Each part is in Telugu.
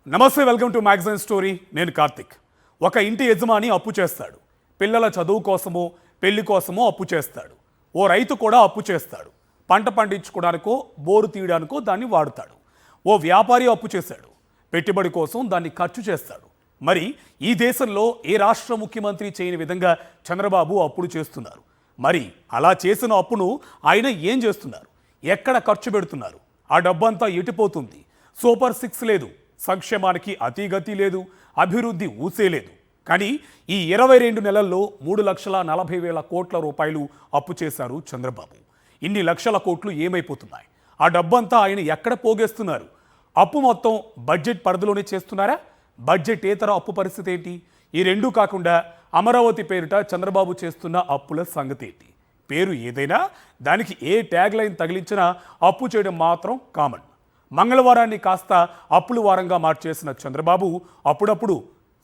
నమస్తే, వెల్కమ్ టు మ్యాగజైన్ స్టోరీ. నేను కార్తిక్. ఒక ఇంటి యజమాని అప్పు చేస్తాడు. పిల్లల చదువు కోసమో పెళ్లి కోసమో అప్పు చేస్తాడు. ఓ రైతు కూడా అప్పు చేస్తాడు. పంట పండించుకోవడానికో బోరు తీయడానికో దాన్ని వాడుతాడు. ఓ వ్యాపారి అప్పు చేశాడు. పెట్టుబడి కోసం దాన్ని ఖర్చు చేస్తాడు. మరి ఈ దేశంలో ఏ రాష్ట్ర ముఖ్యమంత్రి చేయని విధంగా చంద్రబాబు అప్పులు చేస్తున్నారు. మరి అలా చేసిన అప్పును ఆయన ఏం చేస్తున్నారు? ఎక్కడ ఖర్చు పెడుతున్నారు? ఆ డబ్బంతా ఎటుపోతుంది? సూపర్ 6 లేదు, సంక్షేమానికి అతిగతి లేదు, అభివృద్ధి ఊసే లేదు. కానీ ఈ 22 నెలల్లో 3,40,000 కోట్ల రూపాయలు అప్పు చేశారు చంద్రబాబు. ఇన్ని లక్షల కోట్లు ఏమైపోతున్నాయి? ఆ డబ్బంతా ఆయన ఎక్కడ పోగేస్తున్నారు? అప్పు మొత్తం బడ్జెట్ పరిధిలోనే చేస్తున్నారా? బడ్జెటేతర అప్పు పరిస్థితి ఏంటి? ఈ రెండూ కాకుండా అమరావతి పేరిట చంద్రబాబు చేస్తున్న అప్పుల సంగతి ఏంటి? పేరు ఏదైనా దానికి ఏ ట్యాగ్ లైన్ తగిలించినా అప్పు చేయడం మాత్రం కామన్. మంగళవారాన్ని కాస్త అప్పుల వారంగా మార్చేసిన చంద్రబాబు అప్పుడప్పుడు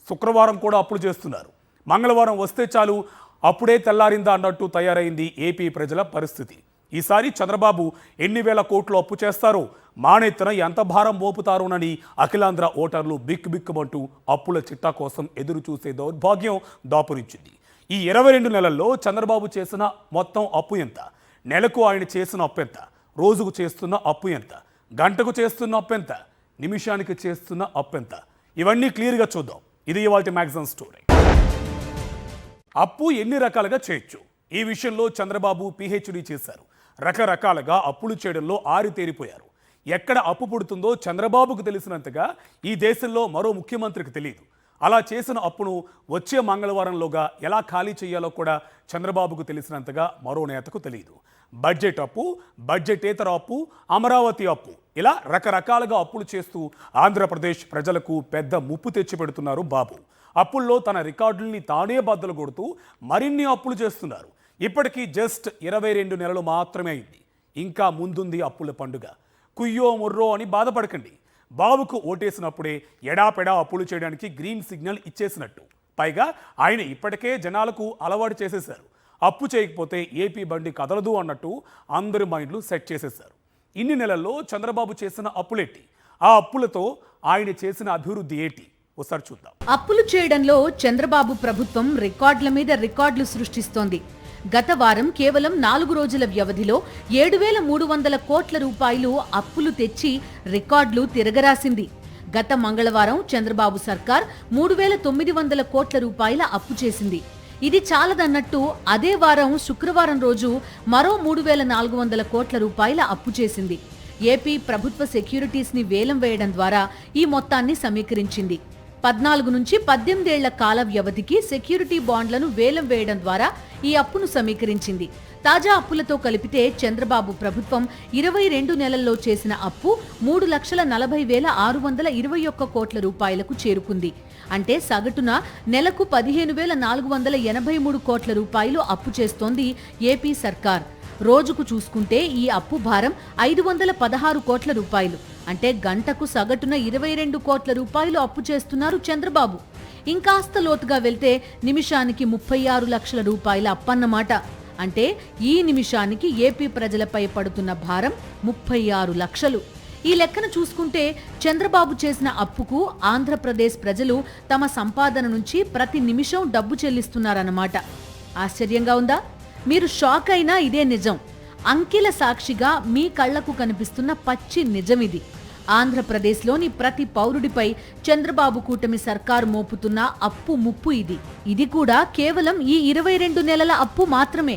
శుక్రవారం కూడా అప్పులు చేస్తున్నారు. మంగళవారం వస్తే చాలు అప్పుడే తెల్లారిందా అన్నట్టు తయారైంది ఏపీ ప్రజల పరిస్థితి. ఈసారి చంద్రబాబు ఎన్ని వేల కోట్లు అప్పు చేస్తారో, మానెత్తన ఎంత భారం మోపుతారోనని అఖిలాంధ్ర ఓటర్లు బిక్కుబిక్కుమంటూ అప్పుల చిట్టా కోసం ఎదురు చూసే దౌర్భాగ్యం దాపురించింది. ఈ 22 నెలల్లో చంద్రబాబు చేసిన మొత్తం అప్పు ఎంత? నెలకు ఆయన చేసిన అప్పు ఎంత? రోజుకు చేస్తున్న అప్పు ఎంత? గంటకు చేస్తున్న అప్పు ఎంత? నిమిషానికి చేస్తున్న అప్పు ఎంత? ఇవన్నీ క్లియర్గా చూద్దాం. ఇది ఇవాల్టి మ్యాగజైన్ స్టోరీ. అప్పు ఎన్ని రకాలుగా చేయొచ్చు? ఈ విషయంలో చంద్రబాబు PhD చేశారు. రకరకాలుగా అప్పులు చేయడంలో ఆరితేరిపోయారు. ఎక్కడ అప్పు పుడుతుందో చంద్రబాబుకు తెలిసినంతగా ఈ దేశంలో మరో ముఖ్యమంత్రికి తెలియదు. అలా చేసిన అప్పును వచ్చే మంగళవారంలోగా ఎలా ఖాళీ చేయాలో కూడా చంద్రబాబుకు తెలిసినంతగా మరో నేతకు తెలియదు. బడ్జెట్ అప్పు, బడ్జెటేతర అప్పు, అమరావతి అప్పు, ఇలా రకరకాలుగా అప్పులు చేస్తూ ఆంధ్రప్రదేశ్ ప్రజలకు పెద్ద ముప్పు తెచ్చిపెడుతున్నారు బాబు. అప్పుల్లో తన రికార్డుల్ని తానే బద్దలు కొడుతూ మరిన్ని అప్పులు చేస్తున్నారు. ఇప్పటికీ జస్ట్ 22 నెలలు మాత్రమే అయింది. ఇంకా ముందుంది అప్పుల పండుగ. కుయ్యో ముర్రో అని బాధపడకండి. బాబుకు ఓటేసినప్పుడే ఎడాపెడా అప్పులు చేయడానికి గ్రీన్ సిగ్నల్ ఇచ్చేసినట్టు. పైగా ఆయన ఇప్పటికే జనాలకు అలవాటు చేసేశారు. అప్పు చేయకపోతే ఏపీ బండి కదలదు అన్నట్టు అందరి మైండ్లు సెట్ చేసేశారు. ఇన్ని నెలల్లో చంద్రబాబు చేసిన అప్పులేంటి? ఆ అప్పులతో ఆయన చేసిన అభివృద్ధి ఏంటి? ఒకసారి చూద్దాం. అప్పులు చేయడంలో చంద్రబాబు ప్రభుత్వం రికార్డుల మీద రికార్డులు సృష్టిస్తోంది. గత వారం కేవలం 4 రోజుల వ్యవధిలో 7,300 కోట్ల రూపాయలు అప్పులు తెచ్చి రికార్డులు తిరగరాసింది. గత మంగళవారం చంద్రబాబు సర్కార్ 3,900 కోట్ల రూపాయల అప్పు చేసింది. ఇది చాలదన్నట్టు అదే వారం శుక్రవారం రోజు మరో 3,400 కోట్ల రూపాయల అప్పు చేసింది. ఏపీ ప్రభుత్వ సెక్యూరిటీస్ ని వేలం వేయడం ద్వారా ఈ మొత్తాన్ని సమీకరించింది. 14 నుంచి 18 ఏళ్ల కాల వ్యవధికి సెక్యూరిటీ బాండ్లను వేలం వేయడం ద్వారా ఈ అప్పును సమీకరించింది. తాజా అప్పులతో కలిపితే చంద్రబాబు ప్రభుత్వం 22 నెలల్లో చేసిన అప్పు 3,40,621 కోట్ల రూపాయలకు చేరుకుంది. అంటే సగటున నెలకు 15,483 కోట్ల రూపాయలు అప్పు చేస్తోంది ఏపీ సర్కార్. రోజుకు చూసుకుంటే ఈ అప్పు భారం 516 కోట్ల రూపాయలు. అంటే గంటకు సగటున 22 కోట్ల రూపాయలు అప్పు చేస్తున్నారు చంద్రబాబు. ఇంకాస్త లోతుగా వెళ్తే నిమిషానికి 36 లక్షల రూపాయల అప్పన్నమాట. అంటే ఈ నిమిషానికి ఏపీ ప్రజలపై పడుతున్న భారం 36 లక్షలు. ఈ లెక్కన చూసుకుంటే చంద్రబాబు చేసిన అప్పుకు ఆంధ్రప్రదేశ్ ప్రజలు తమ సంపాదన నుంచి ప్రతి నిమిషం డబ్బు చెల్లిస్తున్నారన్నమాట. ఆశ్చర్యంగా ఉందా? మీరు షాక్ అయినా ఇదే నిజం. అంకెల సాక్షిగా మీ కళ్లకు కనిపిస్తున్న పచ్చి నిజమిది. ఆంధ్రప్రదేశ్లోని ప్రతి పౌరుడిపై చంద్రబాబు కూటమి సర్కారు మోపుతున్న అప్పు ముప్పు ఇది. ఇది కూడా కేవలం ఈ 22 నెలల అప్పు మాత్రమే.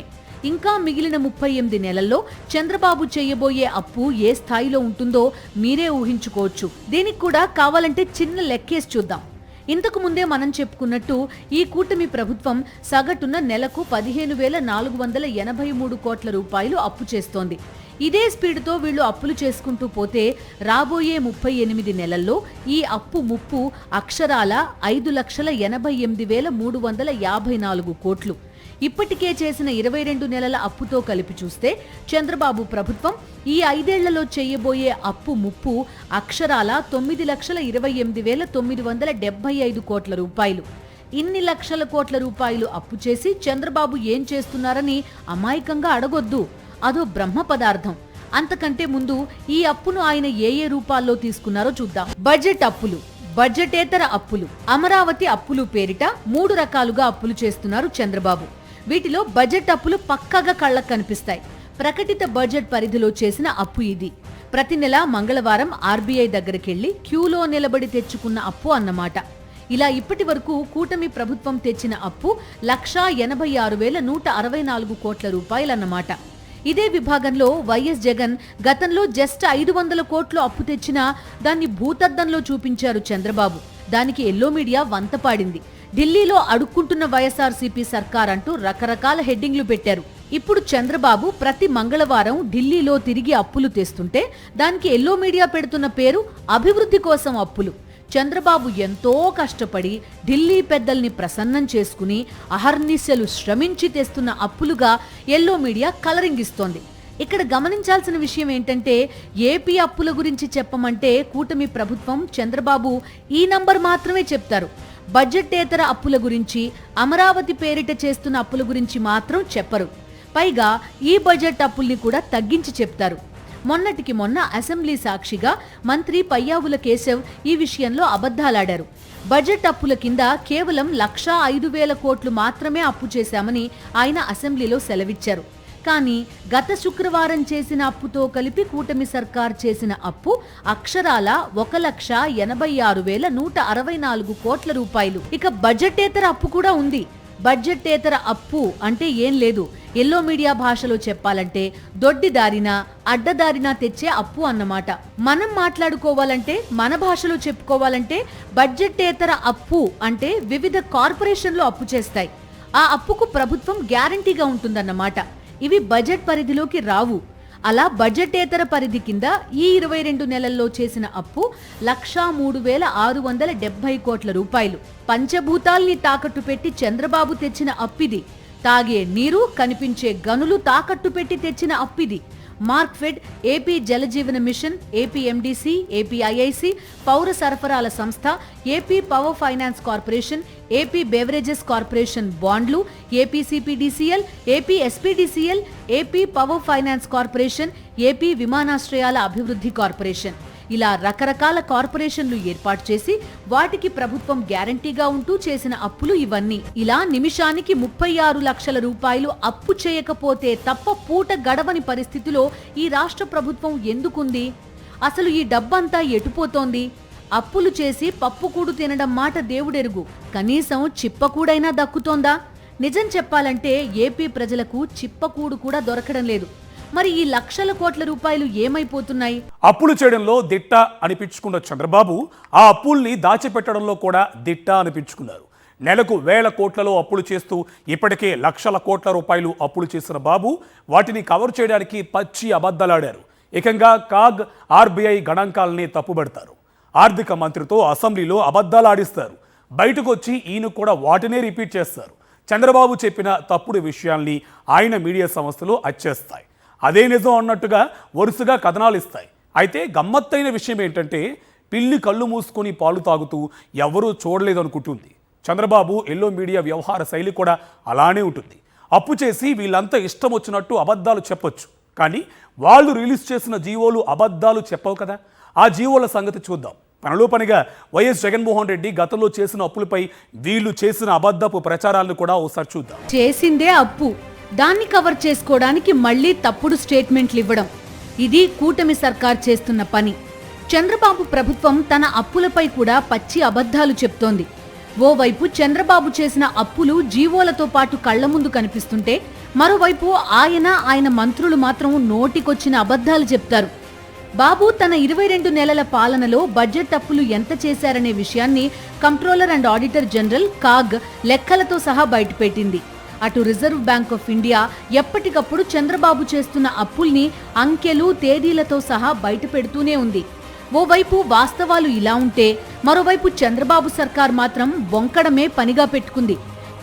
ఇంకా మిగిలిన 38 నెలల్లో చంద్రబాబు చేయబోయే అప్పు ఏ స్థాయిలో ఉంటుందో మీరే ఊహించుకోవచ్చు. దీనికి కూడా కావాలంటే చిన్న లెక్కేసి చూద్దాం. ఇంతకు ముందే మనం చెప్పుకున్నట్టు ఈ కూటమి ప్రభుత్వం సగటున నెలకు 15,483 కోట్ల రూపాయలు అప్పు చేస్తోంది. ఇదే స్పీడ్తో వీళ్ళు అప్పులు చేసుకుంటూ పోతే రాబోయే 38 నెలల్లో ఈ అప్పు ముప్పు అక్షరాల 5,88,354 కోట్లు. ఇప్పటికే చేసిన 22 నెలల అప్పుతో కలిపి చూస్తే చంద్రబాబు ప్రభుత్వం ఈ 5 ఏళ్లలో చేయబోయే అప్పు ముప్పు అక్షరాల 9,28,975 కోట్ల రూపాయలు. ఇన్ని లక్షల కోట్ల రూపాయలు అప్పు చేసి చంద్రబాబు ఏం చేస్తున్నారని అమాయకంగా అడగొద్దు. అదో బ్రహ్మ పదార్థం. అంతకంటే ముందు ఈ అప్పును ఆయన ఏ రూపాల్లో తీసుకున్నారో చూద్దాం. బడ్జెట్ అప్పులు. బడ్జెటేతర అప్పులు, అమరావతి అప్పులు పేరిట 3 రకాలుగా అప్పులు చేస్తున్నారు చంద్రబాబు. వీటిలో బడ్జెట్ అప్పులు పక్కాగా కళ్ళకు కనిపిస్తాయి. ప్రకటిత బడ్జెట్ పరిధిలో చేసిన అప్పు ఇది. ప్రతి నెల మంగళవారం ఆర్బీఐ దగ్గరికెళ్లి క్యూలో నిలబడి తెచ్చుకున్న అప్పు అన్నమాట. ఇలా ఇప్పటి వరకు కూటమి ప్రభుత్వం తెచ్చిన అప్పు 1,86,164 కోట్ల రూపాయలన్నమాట. ఇదే విభాగంలో వైఎస్ జగన్ గతంలో జస్ట్ 500 కోట్లు అప్పు తెచ్చినా దాన్ని భూతద్దంలో చూపించారు చంద్రబాబు. దానికి ఎల్లో మీడియా వంతపాడింది. ఢిల్లీలో అడుక్కుంటున్న వైఎస్ఆర్సీపీ సర్కార్ అంటూ రకరకాల హెడ్డింగ్లు పెట్టారు. ఇప్పుడు చంద్రబాబు ప్రతి మంగళవారం ఢిల్లీలో తిరిగి అప్పులు తెస్తుంటే దానికి ఎల్లో మీడియా పెడుతున్న పేరు అభివృద్ధి కోసం అప్పులు. చంద్రబాబు ఎంతో కష్టపడి ఢిల్లీ పెద్దల్ని ప్రసన్నం చేసుకుని అహర్నిశలు శ్రమించి తెస్తున్న అప్పులుగా ఎల్లో మీడియా కలరింగ్ ఇస్తోంది. ఇక్కడ గమనించాల్సిన విషయం ఏంటంటే ఏపీ అప్పుల గురించి చెప్పమంటే కూటమి ప్రభుత్వం చంద్రబాబు ఈ నంబర్ మాత్రమే చెప్తారు. బడ్జెటేతర అప్పుల గురించి, అమరావతి పేరిట చేస్తున్న అప్పుల గురించి మాత్రం చెప్పరు. పైగా ఈ బడ్జెట్ అప్పుల్ని కూడా తగ్గించి చెప్తారు. మొన్నటికి మొన్న అసెంబ్లీ సాక్షిగా మంత్రి పయ్యావుల కేశవ్ ఈ విషయంలో అబద్ధాలాడారు. బడ్జెట్ అప్పుల కింద కేవలం 1,05,000 కోట్లు మాత్రమే అప్పు చేశామని ఆయన అసెంబ్లీలో సెలవిచ్చారు. కానీ గత శుక్రవారం చేసిన అప్పుతో కలిపి కూటమి సర్కార్ చేసిన అప్పు అక్షరాల 1,86,164 కోట్ల రూపాయలు. ఇక బడ్జెటేతర అప్పు కూడా ఉంది. బడ్జెటేతర అప్పు అంటే ఏం లేదు, ఎల్లో మీడియా భాషలో చెప్పాలంటే దొడ్డిదారిన అడ్డదారిన తెచ్చే అప్పు అన్నమాట. మనం మాట్లాడుకోవాలంటే, మన భాషలో చెప్పుకోవాలంటే బడ్జెటేతర అప్పు అంటే వివిధ కార్పొరేషన్లు అప్పు చేస్తాయి. ఆ అప్పుకు ప్రభుత్వం గ్యారంటీగా ఉంటుందన్నమాట. ఇవి బడ్జెట్ పరిధిలోకి రావు. అలా బడ్జెటేతర పరిధి కింద ఈ 22 నెలల్లో చేసిన అప్పు 1,03,670 కోట్ల రూపాయలు. పంచభూతాల్ని తాకట్టు పెట్టి చంద్రబాబు తెచ్చిన అప్పిది. తాగే నీరు, కనిపించే గనులు తాకట్టు పెట్టి తెచ్చిన అప్పిది. Markfed, AP Jalajeevan mission, AP MDC, AP IIC, పౌర సరఫరాల సంస్థ, AP power finance corporation, AP beverages corporation బాండ్లు, AP CPDCL, AP SPDCL, AP power finance corporation, AP విమానాశ్రయాల అభివృద్ధి కార్పొరేషన్. ఇలా రకరకాల కార్పొరేషన్లు ఏర్పాటు చేసి వాటికి ప్రభుత్వం గ్యారంటీగా ఉంటూ చేసిన అప్పులు ఇవన్నీ. ఇలా నిమిషానికి 36 లక్షల రూపాయలు అప్పు చేయకపోతే తప్ప పూట గడవని పరిస్థితిలో ఈ రాష్ట్ర ప్రభుత్వం ఎందుకుంది? అసలు ఈ డబ్బంతా ఎటుపోతోంది? అప్పులు చేసి పప్పుకూడు తినడం మాట దేవుడెరుగు, కనీసం చిప్పకూడైనా దక్కుతోందా? నిజం చెప్పాలంటే ఏపీ ప్రజలకు చిప్పకూడు కూడా దొరకడం లేదు. మరి ఈ లక్షల కోట్ల రూపాయలు ఏమైపోతున్నాయి? అప్పులు చేయడంలో దిట్ట అనిపించుకున్న చంద్రబాబు ఆ అప్పుల్ని దాచిపెట్టడంలో కూడా దిట్ట అనిపించుకున్నారు. నెలకు 1,000 కోట్లలో అప్పులు చేస్తూ ఇప్పటికే లక్షల కోట్ల రూపాయలు అప్పులు చేసిన బాబు వాటిని కవర్ చేయడానికి పచ్చి అబద్ధాలాడారు. ఏకంగా కాగ్, ఆర్బీఐ గణాంకాలని తప్పుబడతారు. ఆర్థిక మంత్రితో అసెంబ్లీలో అబద్ధాలు ఆడిస్తారు. బయటకు వచ్చి ఈయన కూడా వాటినే రిపీట్ చేస్తారు. చంద్రబాబు చెప్పిన తప్పుడు విషయాల్ని ఆయన మీడియా సంస్థలు అచ్చేస్తాయి. అదే నిజం అన్నట్టుగా వరుసగా కథనాలు ఇస్తాయి. అయితే గమ్మత్తైన విషయం ఏంటంటే పిల్లి కళ్ళు మూసుకొని పాలు తాగుతూ ఎవరూ చూడలేదనుకుంటుంది. చంద్రబాబు ఎల్లో మీడియా వ్యవహార శైలి కూడా అలానే ఉంటుంది. అప్పు చేసి వీళ్ళంతా ఇష్టం వచ్చినట్టు అబద్ధాలు చెప్పొచ్చు, కానీ వాళ్ళు రిలీజ్ చేసిన జీవోలు అబద్ధాలు చెప్పవు కదా. ఆ జీవోల సంగతి చూద్దాం. పనిలో పనిగా వైఎస్ జగన్మోహన్ రెడ్డి గతంలో చేసిన అప్పులపై వీళ్ళు చేసిన అబద్ధపు ప్రచారాలను కూడా ఒకసారి చూద్దాం. చేసిందే అప్పు, దాన్ని కవర్ చేసుకోవడానికి మళ్లీ తప్పుడు స్టేట్మెంట్లు ఇవ్వడం, ఇది కూటమి సర్కార్ చేస్తున్న పని. చంద్రబాబు ప్రభుత్వం తన అప్పులపై కూడా పచ్చి అబద్ధాలు చెప్తోంది. ఓవైపు చంద్రబాబు చేసిన అప్పులు జీవోలతో పాటు కళ్ల ముందు కనిపిస్తుంటే, మరోవైపు ఆయన మంత్రులు మాత్రం నోటికొచ్చిన అబద్ధాలు చెప్తారు. బాబు తన 22 నెలల పాలనలో బడ్జెట్ అప్పులు ఎంత చేశారనే విషయాన్ని controller and auditor general CAG లెక్కలతో సహా బయటపెట్టింది. అటు రిజర్వ్ బ్యాంక్ ఆఫ్ ఇండియా ఎప్పటికప్పుడు చంద్రబాబు చేస్తున్న అప్పుల్ని అంకెలు, తేదీలతో సహా బయట పెడుతూనే ఉంది. ఓవైపు వాస్తవాలు ఇలా ఉంటే, మరోవైపు చంద్రబాబు సర్కార్ మాత్రం బొంకడమే పనిగా పెట్టుకుంది.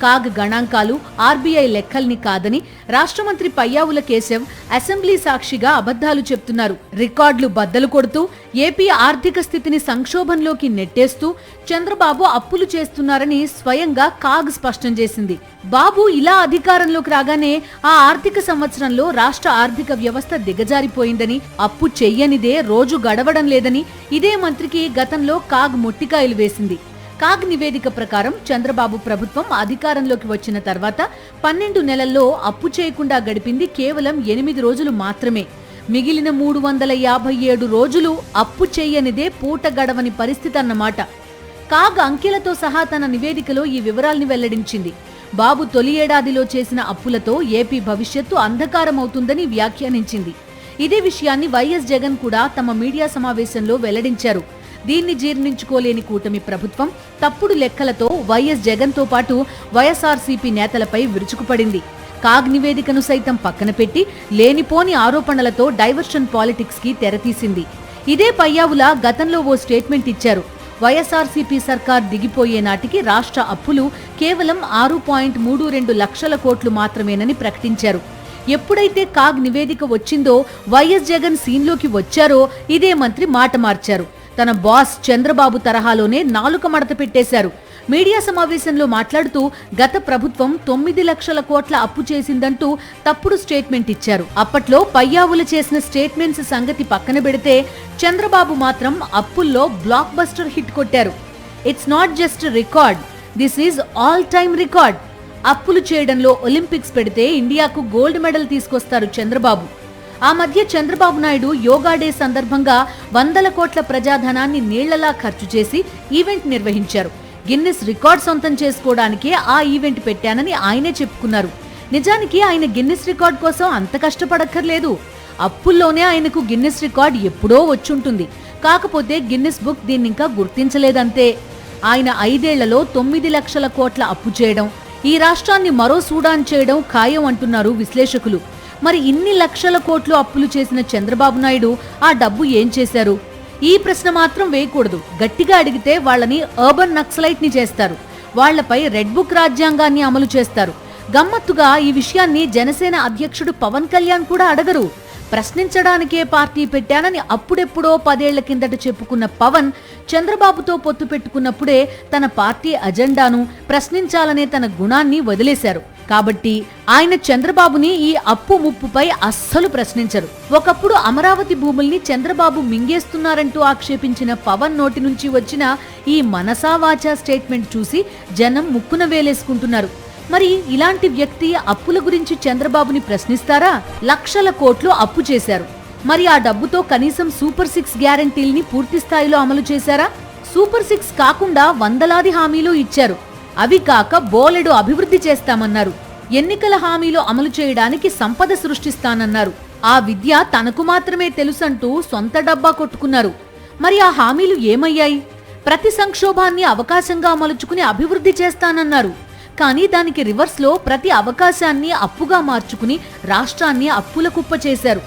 కాగ్ గణాంకాలు ఆర్బీఐ లెక్కల్ని కాదని రాష్ట్ర మంత్రి పయ్యావుల కేశవ్ అసెంబ్లీ సాక్షిగా అబద్ధాలు చెప్తున్నారు. రికార్డులు బద్దలు కొడుతూ ఏపీ ఆర్థిక స్థితిని సంక్షోభంలోకి నెట్టేస్తూ చంద్రబాబు అప్పులు చేస్తున్నారని స్వయంగా కాగ్ స్పష్టం చేసింది. బాబు ఇలా అధికారంలోకి రాగానే ఆ ఆర్థిక సంవత్సరంలో రాష్ట్ర ఆర్థిక వ్యవస్థ దిగజారిపోయిందని, అప్పు చెయ్యనిదే రోజు గడవడం లేదని ఇదే మంత్రికి గతంలో కాగ్ మొట్టికాయలు వేసింది. కాగ్ నివేదిక ప్రకారం చంద్రబాబు ప్రభుత్వం అధికారంలోకి వచ్చిన తర్వాత 12 నెలల్లో అప్పు చేయకుండా గడిపింది కేవలం 8 రోజులు మాత్రమే. మిగిలిన 357 రోజులు అప్పు చేయనిదే పూట గడవని పరిస్థితి అన్నమాట. కాగ్ అంకెలతో సహా తన నివేదికలో ఈ వివరాల్ని వెల్లడించింది. బాబు తొలి ఏడాదిలో చేసిన అప్పులతో ఏపీ భవిష్యత్తు అంధకారమవుతుందని వ్యాఖ్యానించింది. ఇదే విషయాన్ని వైఎస్ జగన్ కూడా తమ మీడియా సమావేశంలో వెల్లడించారు. దీన్ని జీర్ణించుకోలేని కూటమి ప్రభుత్వం తప్పుడు లెక్కలతో వైఎస్ జగన్తో పాటు వైఎస్ఆర్సీపీ నేతలపై విరుచుకుపడింది. కాగ్ నివేదికను సైతం పక్కన పెట్టి లేనిపోని ఆరోపణలతో డైవర్షన్ పాలిటిక్స్ కి తెరతీసింది. ఇదే పయ్యావుల గతంలో ఓ స్టేట్మెంట్ ఇచ్చారు. వైఎస్ఆర్సీపీ సర్కార్ దిగిపోయే నాటికి రాష్ట్ర అప్పులు కేవలం 6.32 లక్షల కోట్లు మాత్రమేనని ప్రకటించారు. ఎప్పుడైతే కాగ్ నివేదిక వచ్చిందో వైఎస్ జగన్ సీన్లోకి వచ్చారో ఇదే మంత్రి మాట మార్చారు. తన బాస్ చంద్రబాబు తరహాలోనే నాలుక మడత పెట్టేశారు. మీడియా సమావేశంలో మాట్లాడుతూ గత ప్రభుత్వం 9 లక్షల కోట్ల అప్పు చేసిందంటూ తప్పుడు స్టేట్మెంట్ ఇచ్చారు. అప్పట్లో పయ్యావులు చేసిన స్టేట్మెంట్స్ సంగతి పక్కన పెడితే చంద్రబాబు మాత్రం అప్పుల్లో బ్లాక్ బస్టర్ హిట్ కొట్టారు. It's not just record, this is all time record. అప్పులు చేయడంలో ఒలింపిక్స్ పెడితే ఇండియాకు గోల్డ్ మెడల్ తీసుకొస్తారు చంద్రబాబు. ఆ మధ్య చంద్రబాబు నాయుడు యోగా డే సందర్భంగా 100 కోట్ల ప్రజాధనాన్ని నీళ్లలా ఖర్చు చేసి ఈవెంట్ నిర్వహించారు. గిన్నిస్ రికార్డ్ సొంతం చేసుకోవడానికే ఆ ఈవెంట్ పెట్టానని ఆయనే చెప్పుకున్నారు. నిజానికి ఆయన గిన్నిస్ రికార్డ్ కోసం అంత కష్టపడక్కర్లేదు. అప్పుల్లోనే ఆయనకు గిన్నిస్ రికార్డ్ ఎప్పుడో వచ్చుంటుంది. కాకపోతే గిన్నిస్ బుక్ దీన్నింకా గుర్తించలేదంతే. ఆయన 5 ఏళ్లలో 9 లక్షల కోట్ల అప్పు చేయడం, ఈ రాష్ట్రాన్ని మరో సూడాన్ చేయడం ఖాయం అంటున్నారు విశ్లేషకులు. మరి ఇన్ని లక్షల కోట్లు అప్పులు చేసిన చంద్రబాబు నాయుడు ఆ డబ్బు ఏం చేశారు? ఈ ప్రశ్న మాత్రం వేయకూడదు. గట్టిగా అడిగితే వాళ్ళని అర్బన్ నక్సలైట్ ని చేస్తారు. వాళ్లపై రెడ్ బుక్ రాజ్యాంగాన్ని అమలు చేస్తారు. గమ్మత్తుగా ఈ విషయాన్ని జనసేన అధ్యక్షుడు పవన్ కళ్యాణ్ కూడా అడగరు. ప్రశ్నించడానికే పార్టీ పెట్టానని అప్పుడెప్పుడో 10 ఏళ్ల కిందట చెప్పుకున్న పవన్ చంద్రబాబుతో పొత్తు పెట్టుకున్నప్పుడే తన పార్టీ అజెండాను, ప్రశ్నించాలనే తన గుణాన్ని వదిలేశారు. కాబట్టి ఆయన చంద్రబాబుని ఈ అప్పు ముప్పుపై అస్సలు ప్రశ్నించరు. ఒకప్పుడు అమరావతి భూముల్ని చంద్రబాబు మింగేస్తున్నారంటూ ఆక్షేపించిన పవన్ నోటి నుంచి వచ్చిన ఈ మనసా వాచా స్టేట్మెంట్ చూసి జనం ముక్కున వేలేసుకుంటున్నారు. మరి ఇలాంటి వ్యక్తి అప్పుల గురించి చంద్రబాబుని ప్రశ్నిస్తారా? లక్షల కోట్లు అప్పు చేశారు. మరి ఆ డబ్బుతో కనీసం సూపర్ 6 గ్యారంటీల్ని పూర్తి స్థాయిలో అమలు చేశారా? సూపర్ 6 కాకుండా వందలాది హామీలు ఇచ్చారు. అవి కాక బోలెడు అభివృద్ధి చేస్తామన్నారు. ఎన్నికల హామీలు అమలు చేయడానికి సంపద సృష్టిస్తానన్నారు. ఆ విద్య తనకు మాత్రమే తెలుసంటూ సొంత డబ్బా కొట్టుకున్నారు. మరి ఆ హామీలు ఏమయ్యాయి? ప్రతి సంక్షోభాన్ని అవకాశంగా మలుచుకుని అభివృద్ధి చేస్తానన్నారు. కానీ దానికి రివర్స్ లో ప్రతి అవకాశాన్ని అప్పుగా మార్చుకుని రాష్ట్రాన్ని అప్పుల కుప్ప చేశారు.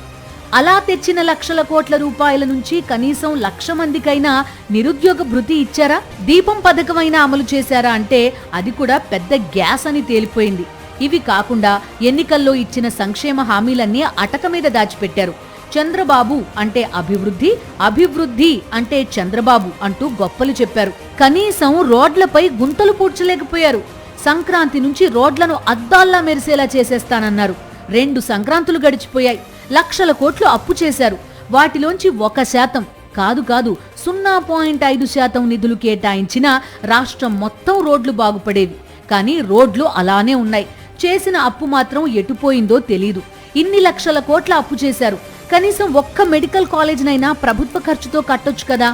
అలా తెచ్చిన లక్షల కోట్ల రూపాయల నుంచి కనీసం 1,00,000 మందికైనా నిరుద్యోగ భృతి ఇచ్చారా? దీపం పథకమైనా అమలు చేశారా అంటే అది కూడా పెద్ద గ్యాస్ అని తేలిపోయింది. ఇవి కాకుండా ఎన్నికల్లో ఇచ్చిన సంక్షేమ హామీలన్నీ అటక మీద దాచిపెట్టారు. చంద్రబాబు అంటే అభివృద్ధి, అభివృద్ధి అంటే చంద్రబాబు అంటూ గొప్పలు చెప్పారు. కనీసం రోడ్లపై గుంతలు పూడ్చలేకపోయారు. సంక్రాంతి నుంచి రోడ్లను అద్దాల్లా మెరిసేలా చేసేస్తానన్నారు. 2 సంక్రాంతులు గడిచిపోయాయి. లక్షల కోట్లు అప్పు చేశారు. వాటిలోంచి 1% కాదు 0.5% నిధులు కేటాయించినా రాష్ట్రం మొత్తం రోడ్లు బాగుపడేవి. కానీ రోడ్లు అలానే ఉన్నాయి. చేసిన అప్పు మాత్రం ఎటుపోయిందో తెలీదు. ఇన్ని లక్షల కోట్ల అప్పు చేశారు. కనీసం ఒక్క మెడికల్ కాలేజ్నైనా ప్రభుత్వ ఖర్చుతో కట్టొచ్చు కదా?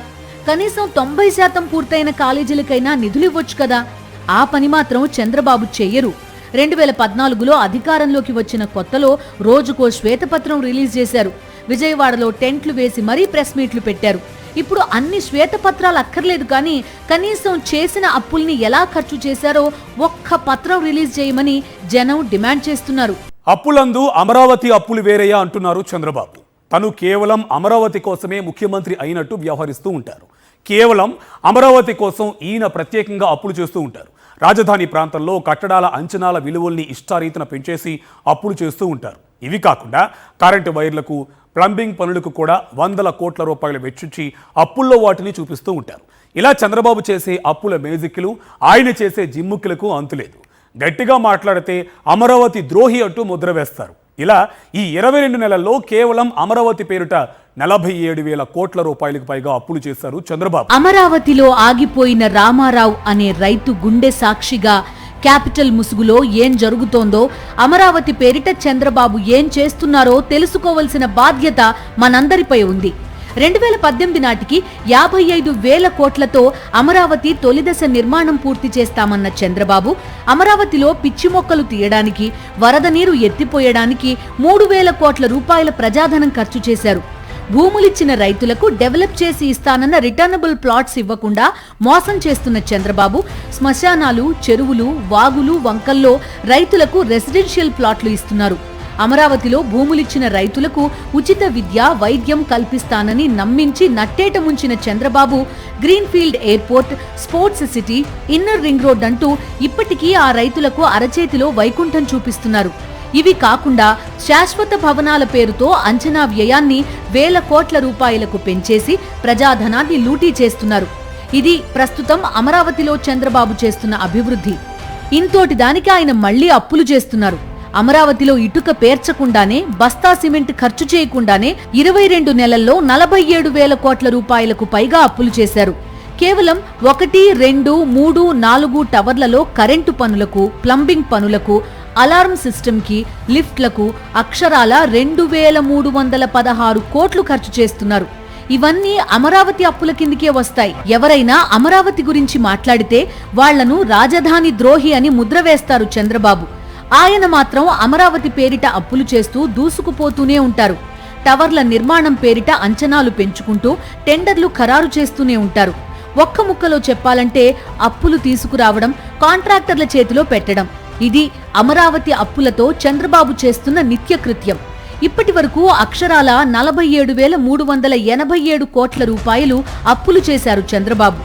కనీసం 90% పూర్తయిన కాలేజీలకైనా నిధులివ్వచ్చు కదా? ఆ పని మాత్రం చంద్రబాబు చెయ్యరు. 2014లో అధికారంలోకి వచ్చిన కొత్తలో రోజుకో శ్వేతపత్రం రిలీజ్ చేశారు. విజయవాడలో టెంట్లు వేసి మరీ ప్రెస్ మీట్లు పెట్టారు. ఇప్పుడు అన్ని శ్వేతపత్రాలు అక్కర్లేదు, కానీ కనీసం చేసిన అప్పుల్ని ఎలా ఖర్చు చేశారో ఒక్క పత్రం రిలీజ్ చేయమని జనం డిమాండ్ చేస్తున్నారు. అప్పులందు అమరావతి అప్పులు వేరేయా అంటున్నారు చంద్రబాబు. తను కేవలం అమరావతి కోసమే ముఖ్యమంత్రి అయినట్టు వ్యవహరిస్తూ ఉంటారు. కేవలం అమరావతి కోసం ఈయన ప్రత్యేకంగా అప్పులు చేస్తూ ఉంటారు. రాజధాని ప్రాంతంలో కట్టడాల అంచనాల విలువల్ని ఇష్టారీతిన పెంచేసి అప్పులు చేస్తూ ఉంటారు. ఇవి కాకుండా కరెంటు వైర్లకు, ప్లంబింగ్ పనులకు కూడా వందల కోట్ల రూపాయలు వెచ్చించి అప్పుల్లో వాటిని చూపిస్తూ ఉంటారు. ఇలా చంద్రబాబు చేసే అప్పుల మేజిక్లు, ఆయన చేసే జిమ్ముక్కులకు అంతులేదు. గట్టిగా మాట్లాడితే అమరావతి ద్రోహి అంటూ ముద్ర వేస్తారు. ఇలా ఈ 22 నెలల్లో కేవలం అమరావతి పేరిట 47,000 కోట్ల రూపాయలకు పైగా అప్పులు చేశారు చంద్రబాబు. అమరావతిలో ఆగిపోయిన రామారావు అనే రైతు గుండె సాక్షిగా క్యాపిటల్ ముసుగులో ఏం జరుగుతోందో, అమరావతి పేరిట చంద్రబాబు ఏం చేస్తున్నారో తెలుసుకోవలసిన బాధ్యత మనందరిపై ఉంది. 2018 నాటికి 55,000 కోట్లతో అమరావతి తొలిదశ నిర్మాణం పూర్తి చేస్తామన్న చంద్రబాబు అమరావతిలో పిచ్చి మొక్కలు తీయడానికి, వరద నీరు ఎత్తిపోయడానికి 3,000 కోట్ల రూపాయల ప్రజాధనం ఖర్చు చేశారు. భూములిచ్చిన రైతులకు డెవలప్ చేసి ఇస్తానన్న రిటర్నబుల్ ప్లాట్స్ ఇవ్వకుండా మోసం చేస్తున్న చంద్రబాబు శ్మశానాలు, చెరువులు, వాగులు, వంకల్లో రైతులకు రెసిడెన్షియల్ ప్లాట్లు ఇస్తున్నారు. అమరావతిలో భూములిచ్చిన రైతులకు ఉచిత విద్య, వైద్యం కల్పిస్తానని నమ్మించి నట్టేట ముంచిన Chandrababu greenfield airport, sports city, inner ring road అంటూ ఇప్పటికీ ఆ రైతులకు అరచేతిలో వైకుంఠం చూపిస్తున్నారు. ఇవి కాకుండా శాశ్వత భవనాల పేరుతో అంచనా వ్యయాన్ని 1,000 కోట్ల రూపాయలకు పెంచేసి ప్రజాధనాన్ని లూటీ చేస్తున్నారు. ఇది ప్రస్తుతం అమరావతిలో చంద్రబాబు చేస్తున్న అభివృద్ధి. ఇంతోటి దానికి ఆయన మళ్లీ అప్పులు చేస్తున్నారు. అమరావతిలో ఇటుక పేర్చకుండానే, బస్తా సిమెంట్ ఖర్చు చేయకుండానే 22 నెలల్లో 47,000 కోట్ల రూపాయలకు పైగా అప్పులు చేశారు. కేవలం 1, 2, 3, 4 టవర్లలో కరెంటు పనులకు, ప్లంబింగ్ పనులకు, అలారం సిస్టమ్కి, లిఫ్ట్లకు అక్షరాల 2,316 కోట్లు ఖర్చు చేస్తున్నారు. ఇవన్నీ అమరావతి అప్పుల కిందికే వస్తాయి. ఎవరైనా అమరావతి గురించి మాట్లాడితే వాళ్లను రాజధాని ద్రోహి అని ముద్ర వేస్తారు చంద్రబాబు. ఆయన మాత్రం అమరావతి పేరిట అప్పులు చేస్తూ దూసుకుపోతూనే ఉంటారు. టవర్ల నిర్మాణం పేరిట అంచనాలు పెంచుకుంటూ టెండర్లు ఖరారు చేస్తూనే ఉంటారు. ఒక్క ముక్కలో చెప్పాలంటే అప్పులు తీసుకురావడం, కాంట్రాక్టర్ల చేతిలో పెట్టడం, ఇది అమరావతి అప్పులతో చంద్రబాబు చేస్తున్న నిత్యకృత్యం. ఇప్పటి వరకు అక్షరాల 47,387 కోట్ల రూపాయలు అప్పులు చేశారు చంద్రబాబు.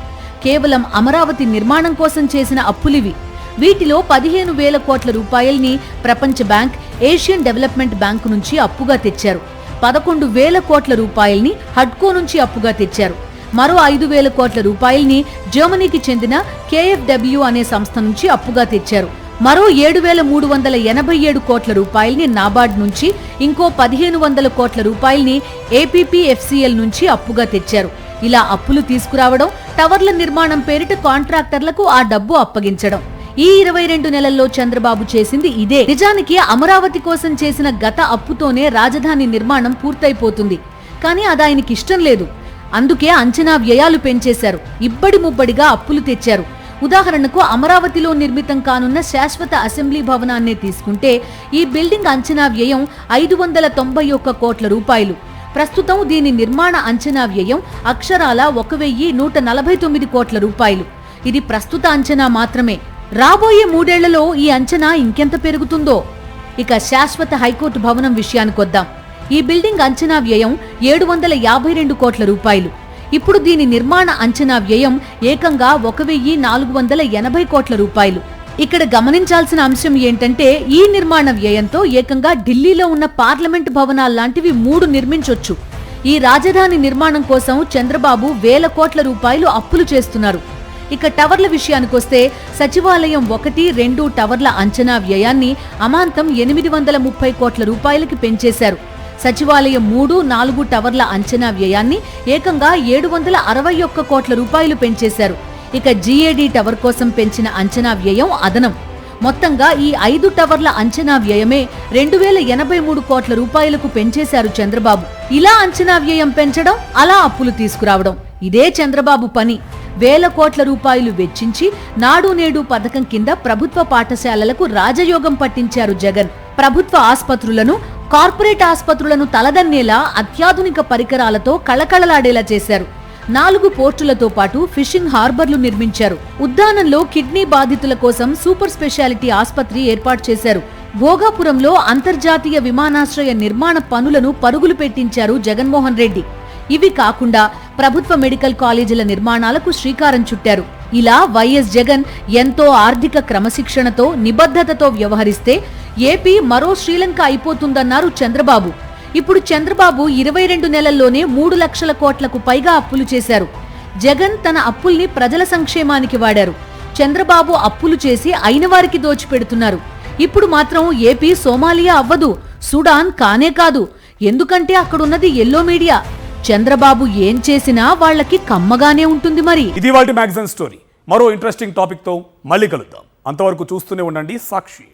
కేవలం అమరావతి నిర్మాణం కోసం చేసిన అప్పులివి. వీటిలో 15,000 కోట్ల రూపాయల్ని ప్రపంచ బ్యాంక్, ఏషియన్ డెవలప్మెంట్ బ్యాంకు నుంచి అప్పుగా తెచ్చారు. 11,000 కోట్ల రూపాయల్ని హడ్కో నుంచి అప్పుగా తెచ్చారు. మరో 5,000 కోట్ల రూపాయల్ని జర్మనీకి చెందిన KfW అనే సంస్థ నుంచి అప్పుగా తెచ్చారు. మరో 7,387 కోట్ల రూపాయల్ని నాబార్డ్ నుంచి, ఇంకో 1,500 కోట్ల రూపాయల్ని APPFCL నుంచి అప్పుగా తెచ్చారు. ఇలా అప్పులు తీసుకురావడం, టవర్ల నిర్మాణం పేరిట కాంట్రాక్టర్లకు ఆ డబ్బు అప్పగించడం. ఈ 22 నెలల్లో చంద్రబాబు చేసింది ఇదే. నిజానికి అమరావతి కోసం చేసిన గత అప్పుతోనే రాజధాని నిర్మాణం పూర్తయిపోతుంది. కానీ అది ఆయనకి ఇష్టం లేదు. అందుకే అంచనా వ్యయాలు పెంచేశారు. ఇబ్బడి ముబ్బడిగా అప్పులు తెచ్చారు. ఉదాహరణకు అమరావతిలో నిర్మితం కానున్న శాశ్వత అసెంబ్లీ భవనాన్నే తీసుకుంటే ఈ బిల్డింగ్ అంచనా వ్యయం 591 కోట్ల రూపాయలు. ప్రస్తుతం దీని నిర్మాణ అంచనా వ్యయం అక్షరాల 1,149 కోట్ల రూపాయలు. ఇది ప్రస్తుత అంచనా మాత్రమే. రాబోయే 3 ఏళ్లలో ఈ అంచనా ఇంకెంత పెరుగుతుందో. ఇక శాశ్వత హైకోర్టు భవనం విషయానికొద్దాం. ఈ బిల్డింగ్ అంచనా వ్యయం 752 కోట్ల రూపాయలు. ఇప్పుడు దీని నిర్మాణ అంచనా వ్యయం ఏకంగా 1,480 కోట్ల రూపాయలు. ఇక్కడ గమనించాల్సిన అంశం ఏంటంటే ఈ నిర్మాణ వ్యయంతో ఏకంగా ఢిల్లీలో ఉన్న పార్లమెంట్ భవనాల్లాంటివి 3 నిర్మించొచ్చు. ఈ రాజధాని నిర్మాణం కోసం చంద్రబాబు 1,000 కోట్ల రూపాయలు అప్పులు చేస్తున్నారు. ఇక టవర్ల విషయానికొస్తే సచివాలయం 1, 2 టవర్ల అంచనా వ్యయాన్ని అమాంతం 830 కోట్ల రూపాయలకి పెంచేశారు. సచివాలయం 3, 4 టవర్ల అంచనా వ్యయాన్ని ఏకంగా 761 కోట్ల రూపాయలు పెంచేశారు. ఇక GAD టవర్ కోసం పెంచిన అంచనా వ్యయం అదనం. మొత్తంగా ఈ 5 టవర్ల అంచనా వ్యయమే 2,083 కోట్ల రూపాయలకు పెంచేశారు చంద్రబాబు. ఇలా అంచనా వ్యయం పెంచడం, అలా అప్పులు తీసుకురావడం, ఇదే చంద్రబాబు పని. 1,000 కోట్ల రూపాయలు వెచ్చించి నాడు నేడు పథకం కింద ప్రభుత్వ పాఠశాలలకు రాజయోగం పట్టించారు జగన్. ప్రభుత్వ ఆస్పత్రులను, కార్పొరేట్ ఆస్పత్రులను తలదన్నేలా అత్యాధునిక పరికరాలతో కళకళలాడేలా చేశారు. 4 పోర్టులతో పాటు ఫిషింగ్ హార్బర్లు నిర్మించారు. ఉద్దానంలో కిడ్నీ బాధితుల కోసం సూపర్ స్పెషాలిటీ ఆస్పత్రి ఏర్పాటు చేశారు. భోగాపురంలో అంతర్జాతీయ విమానాశ్రయ నిర్మాణ పనులను పరుగులు పెట్టించారు జగన్మోహన్ రెడ్డి. ఇవి కాకుండా ప్రభుత్వ మెడికల్ కాలేజీల నిర్మాణాలకు శ్రీకారం చుట్టారు. ఇలా వైఎస్ జగన్ ఎంతో ఆర్థిక క్రమశిక్షణతో నిబద్ధతతో వ్యవహరిస్తే ఏపీ మరో శ్రీలంక అయిపోతుందన్నారు చంద్రబాబు. ఇప్పుడు చంద్రబాబు 22 నెలల్లోనే 3 లక్షల కోట్లకు పైగా అప్పులు చేశారు. జగన్ తన అప్పుల్ని ప్రజల సంక్షేమానికి వాడారు. చంద్రబాబు అప్పులు చేసి అయిన వారికి దోచిపెడుతున్నారు. ఇప్పుడు మాత్రం ఏపీ సోమాలియా అవ్వదు, సుడాన్ కానే కాదు. ఎందుకంటే అక్కడున్నది ఎల్లో మీడియా. చంద్రబాబు ఏం చేసినా వాళ్ళకి కమ్మగానే ఉంటుంది. మరి ఇది వాటి మ్యాగజైన్ స్టోరీ. మరో ఇంట్రెస్టింగ్ టాపిక్ తో మళ్ళీ కలుద్దాం. అంతవరకు చూస్తూనే ఉండండి సాక్షి.